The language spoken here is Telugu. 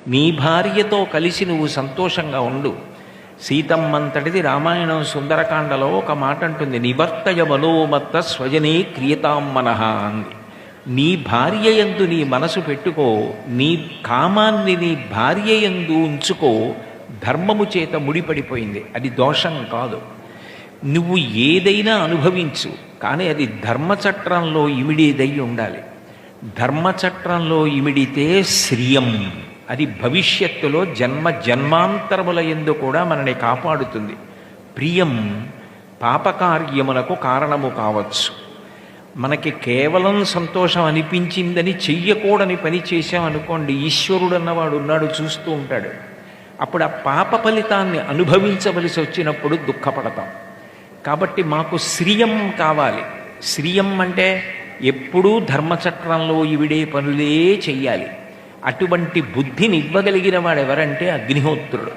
నీ భార్యతో కలిసి నువ్వు సంతోషంగా ఉండు. సీతమ్మంతటిది రామాయణం సుందరకాండలో ఒక మాట అంటుంది, నివర్తయ మనోమత్త స్వజనే క్రియతాం మనః అంది. నీ భార్య యందు నీ మనసు పెట్టుకో, నీ కామాన్ని నీ భార్య యందు ఉంచుకో. ధర్మము చేత ముడిపడిపోయింది, అది దోషం కాదు. నువ్వు ఏదైనా అనుభవించు, కానీ అది ధర్మచట్రంలో ఇమిడేదై ఉండాలి. ధర్మచట్రంలో ఇమిడితే శ్రియం, అది భవిష్యత్తులో జన్మ జన్మాంతరముల యందు కూడా మనని కాపాడుతుంది. ప్రియం పాపకార్యములకు కారణము కావచ్చు. మనకి కేవలం సంతోషం అనిపించిందని చెయ్యకూడని పని చేశామనుకోండి, ఈశ్వరుడు అన్నవాడు ఉన్నాడు, చూస్తూ ఉంటాడు. అప్పుడు ఆ పాప ఫలితాన్ని అనుభవించవలసి వచ్చినప్పుడు దుఃఖపడతాం. కాబట్టి మాకు శ్రియం కావాలి. శ్రియం అంటే ఎప్పుడూ ధర్మచక్రంలో ఇవిడే పనులే చెయ్యాలి. అటువంటి బుద్ధిని ఇవ్వగలిగిన వాడు ఎవరంటే అగ్నిహోత్రుడు.